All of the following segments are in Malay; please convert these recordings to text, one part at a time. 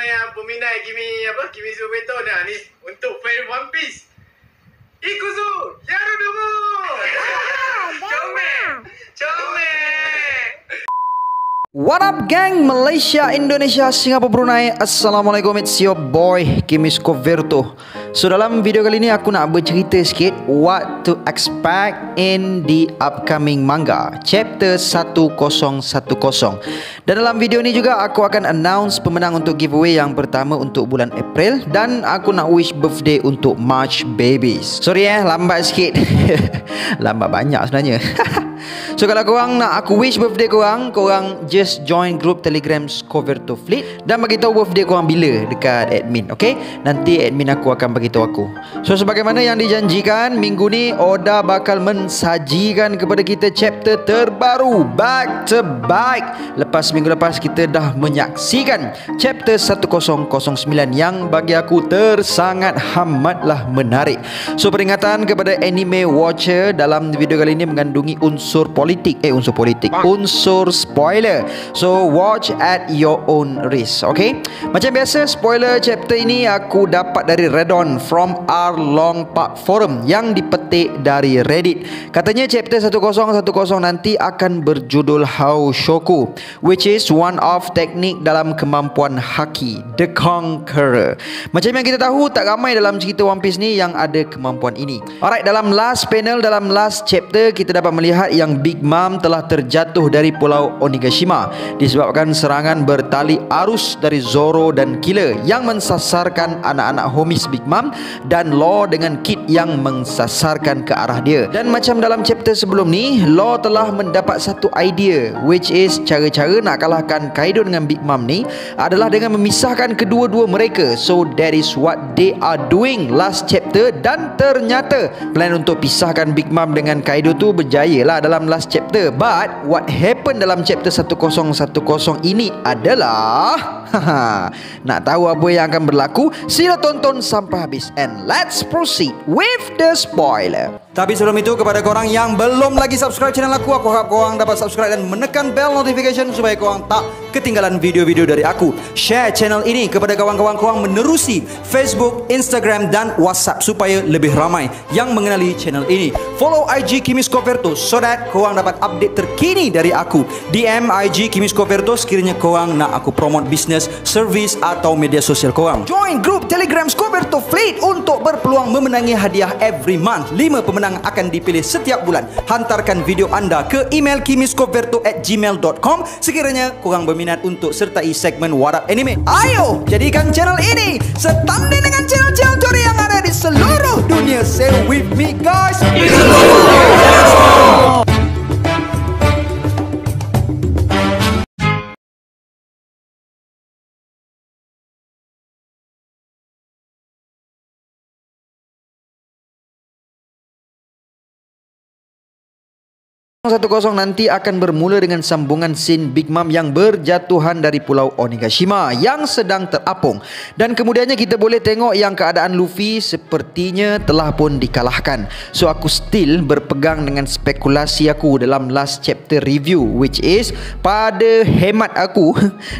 yang peminat Kimetsu no Yaiba ni untuk fan One Piece. Ikuzu Yarudomo. Comel. What up gang, Malaysia, Indonesia, Singapura, Brunei. Assalamualaikum, it's your boy Kimis Coverto. So dalam video kali ni aku nak bercerita sikit what to expect in the upcoming manga chapter 1010. Dan dalam video ni juga aku akan announce pemenang untuk giveaway yang pertama untuk bulan April. Dan aku nak wish birthday untuk March babies. Sorry lambat sikit. Lambat banyak sebenarnya. So kalau korang nak aku wish birthday korang just join group Telegram Coverto Fleet dan bagi tahu birthday korang bila dekat admin, okay? Nanti admin aku akan bagi tahu aku. So sebagaimana yang dijanjikan, minggu ni Oda bakal mensajikan kepada kita chapter terbaru back to back. Lepas minggu lepas kita dah menyaksikan chapter 1009 yang bagi aku tersangat amatlah menarik. So peringatan kepada anime watcher, dalam video kali ini mengandungi unsur spoiler. So watch at your own risk, okay? Macam biasa, spoiler chapter ini aku dapat dari Redon from our Long Park Forum yang dipetik dari Reddit. Katanya chapter 1010 nanti akan berjudul Haoshoku, which is one of teknik dalam kemampuan Haki, the Conqueror. Macam yang kita tahu, tak ramai dalam cerita One Piece ni yang ada kemampuan ini. Alright, dalam last panel, dalam last chapter, kita dapat melihat yang Big Mom telah terjatuh dari Pulau Onigashima disebabkan serangan bertali arus dari Zoro dan Killer yang mensasarkan anak-anak homies Big Mom dan Law dengan Kid yang mensasarkan ke arah dia. Dan macam dalam chapter sebelum ni, Law telah mendapat satu idea, which is cara-cara nak kalahkan Kaido dengan Big Mom ni adalah dengan memisahkan kedua-dua mereka. So that is what they are doing last chapter, dan ternyata plan untuk pisahkan Big Mom dengan Kaido tu berjaya lah dalam last chapter. But what happened dalam chapter 1010 ini adalah nak tahu apa yang akan berlaku? Sila tonton sampai habis and let's proceed with the spoiler. Tapi sebelum itu, kepada korang yang belum lagi subscribe channel aku harap korang dapat subscribe dan menekan bell notification supaya korang tak ketinggalan video-video dari aku. Share channel ini kepada kawan-kawan korang menerusi Facebook, Instagram dan WhatsApp supaya lebih ramai yang mengenali channel ini. Follow IG Kimis Coverto so that korang dapat update terkini dari aku. DM IG Kimis Coverto sekiranya korang nak aku promote bisnes, servis atau media sosial korang. Join group Telegram Coverto Fleet untuk berpeluang memenangi hadiah every month. 5 pemenang akan dipilih setiap bulan. Hantarkan video anda ke email kimiscoverto@gmail.com sekiranya korang berminat untuk sertai segmen What Up Anime. Ayo jadikan channel ini setanding dengan channel-channel Tori yang ada di seluruh dunia. Say with me guys. Nanti akan bermula dengan sambungan scene Big Mom yang berjatuhan dari Pulau Onigashima yang sedang terapung, dan kemudiannya kita boleh tengok yang keadaan Luffy sepertinya telah pun dikalahkan. So aku still berpegang dengan spekulasi aku dalam last chapter review, which is pada hemat aku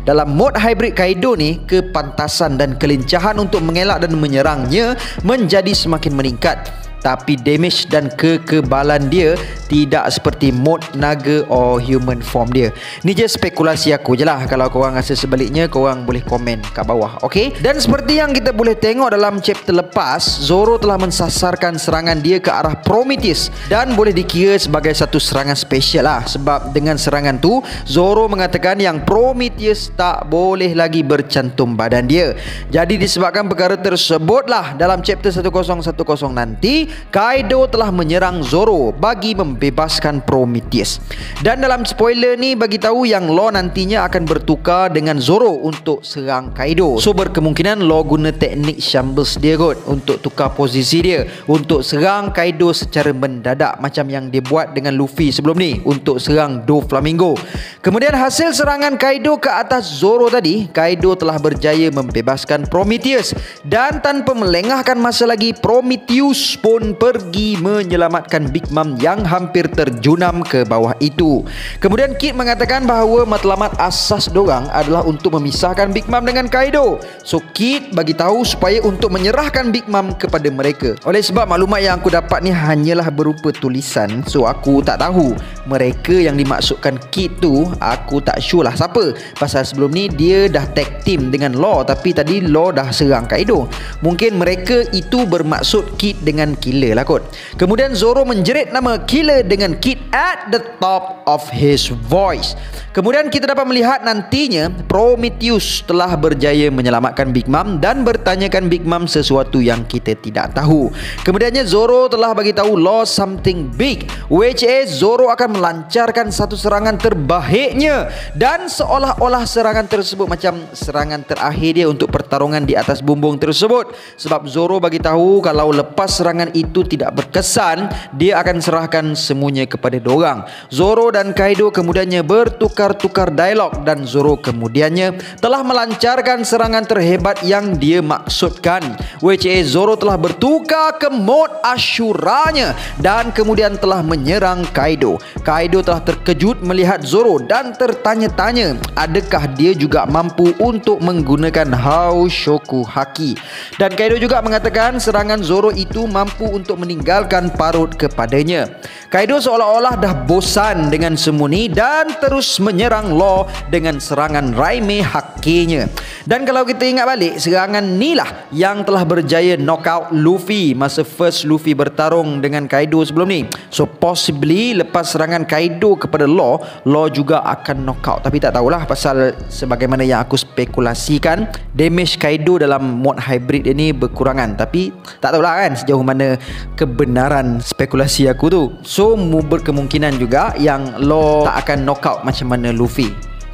dalam mod hybrid Kaido ni, kepantasan dan kelincahan untuk mengelak dan menyerangnya menjadi semakin meningkat. Tapi damage dan kekebalan dia tidak seperti mod naga or human form dia. Ni je spekulasi aku je lah. Kalau korang rasa sebaliknya, korang boleh komen kat bawah, okay? Dan seperti yang kita boleh tengok dalam chapter lepas, Zoro telah mensasarkan serangan dia ke arah Prometheus dan boleh dikira sebagai satu serangan spesial lah. Sebab dengan serangan tu, Zoro mengatakan yang Prometheus tak boleh lagi bercantum badan dia. Jadi disebabkan perkara tersebut lah, dalam chapter 1010 nanti Kaido telah menyerang Zoro bagi membebaskan Prometheus. Dan dalam spoiler ni bagi tahu yang Law nantinya akan bertukar dengan Zoro untuk serang Kaido. So berkemungkinan Law guna teknik shambles dia kot untuk tukar posisi dia untuk serang Kaido secara mendadak macam yang dia buat dengan Luffy sebelum ni untuk serang Doflamingo. Kemudian hasil serangan Kaido ke atas Zoro tadi, Kaido telah berjaya membebaskan Prometheus, dan tanpa melengahkan masa lagi, Prometheus pun pun pergi menyelamatkan Big Mom yang hampir terjunam ke bawah itu. Kemudian Kid mengatakan bahawa matlamat asas dorang adalah untuk memisahkan Big Mom dengan Kaido. So Kid bagi tahu supaya untuk menyerahkan Big Mom kepada mereka. Oleh sebab maklumat yang aku dapat ni hanyalah berupa tulisan, so aku tak tahu mereka yang dimaksudkan Kid tu, aku tak sure lah siapa. Pasal sebelum ni dia dah tag team dengan Law, tapi tadi Law dah serang Kaido. Mungkin mereka itu bermaksud Kid dengan Killer lah kot. Kemudian Zoro menjerit nama Killer dengan Kid at the top of his voice. Kemudian kita dapat melihat nantinya Prometheus telah berjaya menyelamatkan Big Mom dan bertanyakan Big Mom sesuatu yang kita tidak tahu. Kemudiannya Zoro telah bagi tahu Law something big, which is Zoro akan melancarkan satu serangan terbaiknya, dan seolah-olah serangan tersebut macam serangan terakhir dia untuk pertarungan di atas bumbung tersebut. Sebab Zoro bagi tahu kalau lepas serangan itu tidak berkesan, dia akan serahkan semuanya kepada dorang. Zoro dan Kaido kemudiannya bertukar-tukar dialog dan Zoro kemudiannya telah melancarkan serangan terhebat yang dia maksudkan, which is Zoro telah bertukar ke mode Ashuranya dan kemudian telah menyerang Kaido. Kaido telah terkejut melihat Zoro dan tertanya-tanya adakah dia juga mampu untuk menggunakan Haoshoku Haki. Dan Kaido juga mengatakan serangan Zoro itu mampu untuk meninggalkan parut kepadanya. Kaido seolah-olah dah bosan dengan semua ni dan terus menyerang Law dengan serangan Raime Hakinya. Dan kalau kita ingat balik, serangan ni lah yang telah berjaya knockout Luffy masa first Luffy bertarung dengan Kaido sebelum ni. So possibly lepas serangan Kaido kepada Law, Law juga akan knockout. Tapi tak tahulah, pasal sebagaimana yang aku spekulasikan, damage Kaido dalam mod hybrid ini berkurangan. Tapi tak tahulah kan sejauh mana kebenaran spekulasi aku tu. So berkemungkinan juga yang Law tak akan knockout macam mana Luffy.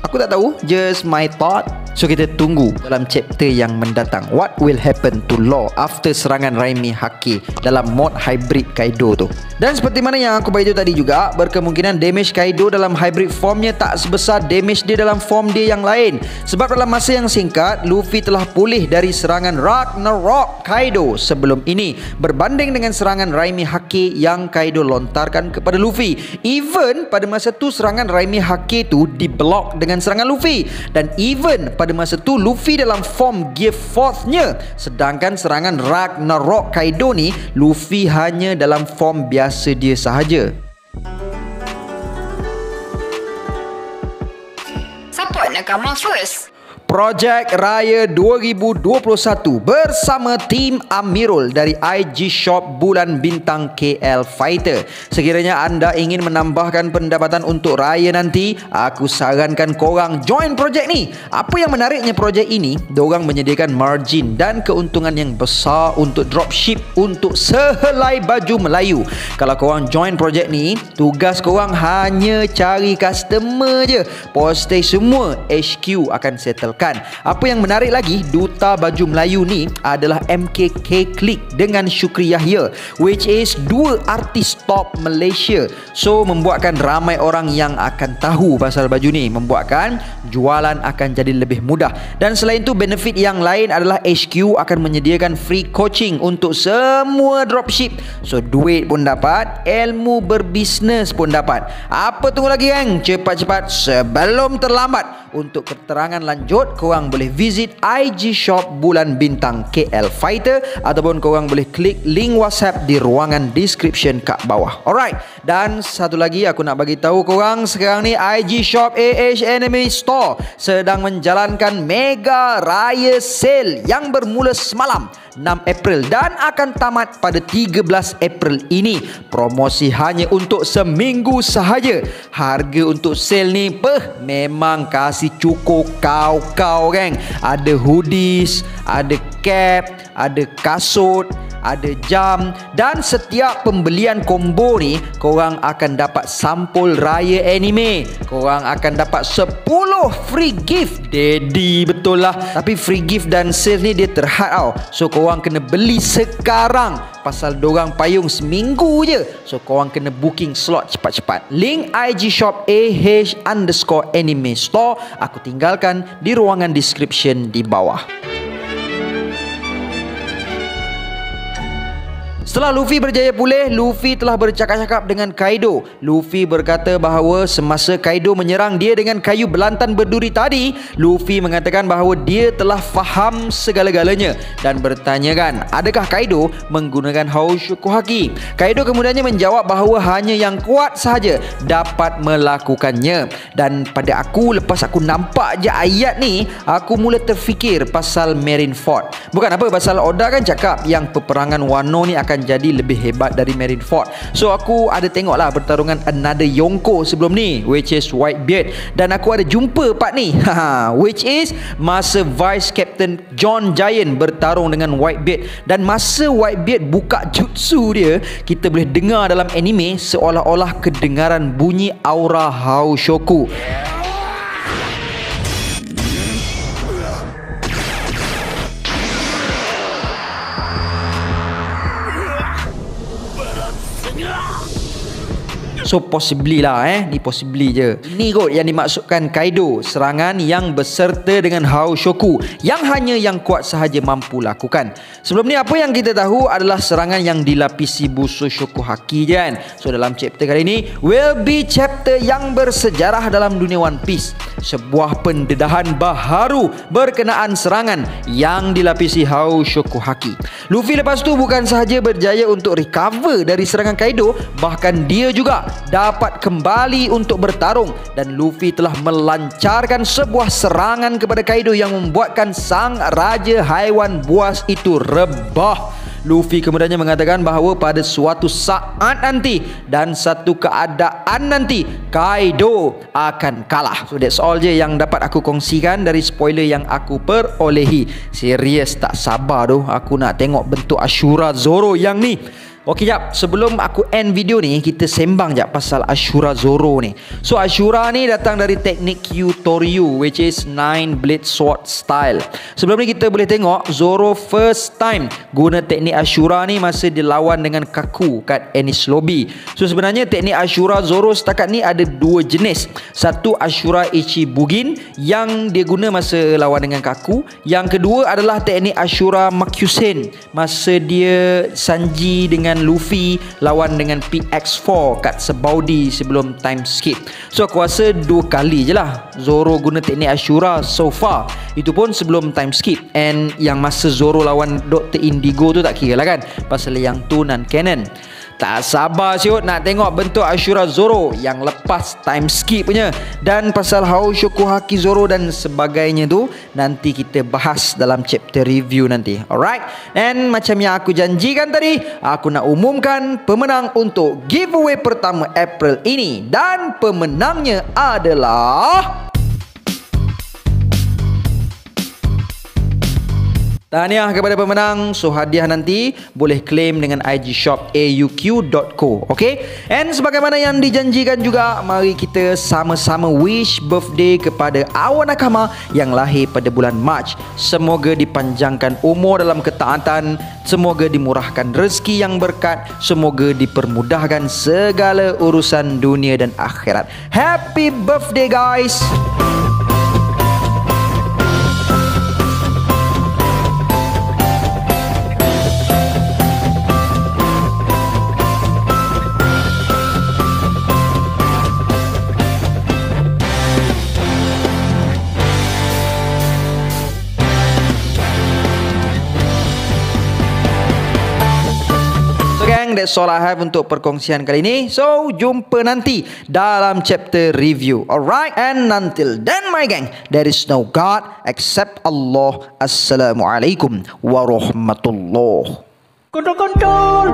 Aku tak tahu, just my thought. So kita tunggu dalam chapter yang mendatang what will happen to Law after serangan Raime Haki dalam mod hybrid Kaido tu. Dan seperti mana yang aku beritahu tadi juga, berkemungkinan damage Kaido dalam hybrid formnya tak sebesar damage dia dalam form dia yang lain. Sebab dalam masa yang singkat, Luffy telah pulih dari serangan Ragnarok Kaido sebelum ini, berbanding dengan serangan Raime Haki yang Kaido lontarkan kepada Luffy. Even pada masa tu serangan Raime Haki tu diblok dengan serangan Luffy, dan even pada masa tu Luffy dalam form Gear 4th-nya, sedangkan serangan Ragnarok Kaido ni Luffy hanya dalam form biasa dia sahaja. Siapa nak come first? Projek Raya 2021 bersama tim Amirul dari IG Shop Bulan Bintang KL Fighter. Sekiranya anda ingin menambahkan pendapatan untuk raya nanti, aku sarankan korang join projek ni. Apa yang menariknya projek ini, diorang menyediakan margin dan keuntungan yang besar untuk dropship untuk sehelai baju Melayu. Kalau korang join projek ni, tugas korang hanya cari customer je. Postage semua HQ akan settle. Apa yang menarik lagi, duta baju Melayu ni adalah MKK Click dengan Syukri Yahya, which is dua artis top Malaysia. So membuatkan ramai orang yang akan tahu pasal baju ni, membuatkan jualan akan jadi lebih mudah. Dan selain tu, benefit yang lain adalah HQ akan menyediakan free coaching untuk semua dropship. So duit pun dapat, ilmu berbisnes pun dapat. Apa tunggu lagi gang? Cepat-cepat sebelum terlambat. Untuk keterangan lanjut, korang boleh visit IG Shop Bulan Bintang KL Fighter, ataupun korang boleh klik link WhatsApp di ruangan description kat bawah. Alright, dan satu lagi aku nak bagi tahu korang, sekarang ni IG Shop AH Anime Store sedang menjalankan mega raya sale yang bermula semalam 6 April dan akan tamat pada 13 April ini. Promosi hanya untuk seminggu sahaja. Harga untuk sale ni memang kasih cukup kau geng. Ada hoodies, ada cap, ada kasut, ada jam, dan setiap pembelian combo ni korang akan dapat sampul raya anime. Korang akan dapat 10 free gift. Daddy betul lah. Tapi free gift dan sale ni dia terhad tau. So korang kena beli sekarang, pasal dorang payung seminggu je. So korang kena booking slot cepat-cepat. Link IG Shop AH_Anime Store aku tinggalkan di ruangan description di bawah. Setelah Luffy berjaya pulih, Luffy telah bercakap-cakap dengan Kaido. Luffy berkata bahawa semasa Kaido menyerang dia dengan kayu belantan berduri tadi, Luffy mengatakan bahawa dia telah faham segala-galanya dan bertanyakan adakah Kaido menggunakan Haoshoku Haki. Kaido kemudiannya menjawab bahawa hanya yang kuat sahaja dapat melakukannya. Dan pada aku, lepas aku nampak je ayat ni, aku mula terfikir pasal Marineford. Bukan apa, pasal Oda kan cakap yang peperangan Wano ni akan jadi lebih hebat dari Marineford. So aku ada tengoklah pertarungan another Yonko sebelum ni, which is Whitebeard, dan aku ada jumpa part ni which is masa Vice Captain John Giant bertarung dengan Whitebeard. Dan masa Whitebeard buka jutsu dia, kita boleh dengar dalam anime seolah-olah kedengaran bunyi aura Haoshoku. So possibly lah ni possibly je. Ini kot yang dimaksudkan Kaido, serangan yang berserta dengan Haoshoku yang hanya yang kuat sahaja mampu lakukan. Sebelum ni apa yang kita tahu adalah serangan yang dilapisi Busoshoku Haki je kan. So dalam chapter kali ni will be chapter yang bersejarah dalam dunia One Piece. Sebuah pendedahan baharu berkenaan serangan yang dilapisi Haoshoku Haki. Luffy lepas tu bukan sahaja berjaya untuk recover dari serangan Kaido, bahkan dia juga dapat kembali untuk bertarung, dan Luffy telah melancarkan sebuah serangan kepada Kaido yang membuatkan sang Raja Haiwan Buas itu rebah. Luffy kemudiannya mengatakan bahawa pada suatu saat nanti dan satu keadaan nanti Kaido akan kalah. So that's all je yang dapat aku kongsikan dari spoiler yang aku perolehi. Serius tak sabar tu aku nak tengok bentuk Ashura Zoro yang ni. Okey jap, sebelum aku end video ni, kita sembang jap pasal Ashura Zoro ni. So Ashura ni datang dari teknik Kyutoryu, which is 9 blade sword style. Sebelum ni kita boleh tengok Zoro first time guna teknik Ashura ni masa dia lawan dengan Kaku kat Enies Lobby. So sebenarnya teknik Ashura Zoro setakat ni ada dua jenis. Satu Ashura Ichibugin yang dia guna masa lawan dengan Kaku. Yang kedua adalah teknik Ashura Makusen masa dia Sanji dengan Luffy lawan dengan PX4 kat Sabaudi sebelum time skip. So aku rasa dua kali je lah Zoro guna teknik Ashura so far. Itu pun sebelum time skip. And yang masa Zoro lawan Dr. Indigo tu tak kira lah kan, pasal yang tu non-canon. Tak sabar siut nak tengok bentuk Ashura Zoro yang lepas time skip punya. Dan pasal Haoshoku Haki Zoro dan sebagainya tu nanti kita bahas dalam chapter review nanti. Alright. And macam yang aku janjikan tadi, aku nak umumkan pemenang untuk giveaway pertama April ini. Dan pemenangnya adalah... Tahniah kepada pemenang. So hadiah nanti boleh claim dengan IG shop auq.co. Okay. And sebagaimana yang dijanjikan juga, mari kita sama-sama wish birthday kepada Awa Nakama yang lahir pada bulan Mac. Semoga dipanjangkan umur dalam ketaatan, semoga dimurahkan rezeki yang berkat, semoga dipermudahkan segala urusan dunia dan akhirat. Happy birthday guys. That's all I have untuk perkongsian kali ini. So jumpa nanti dalam chapter review. Alright. And until then my gang, there is no God except Allah. Assalamualaikum warahmatullahi. Kontrol.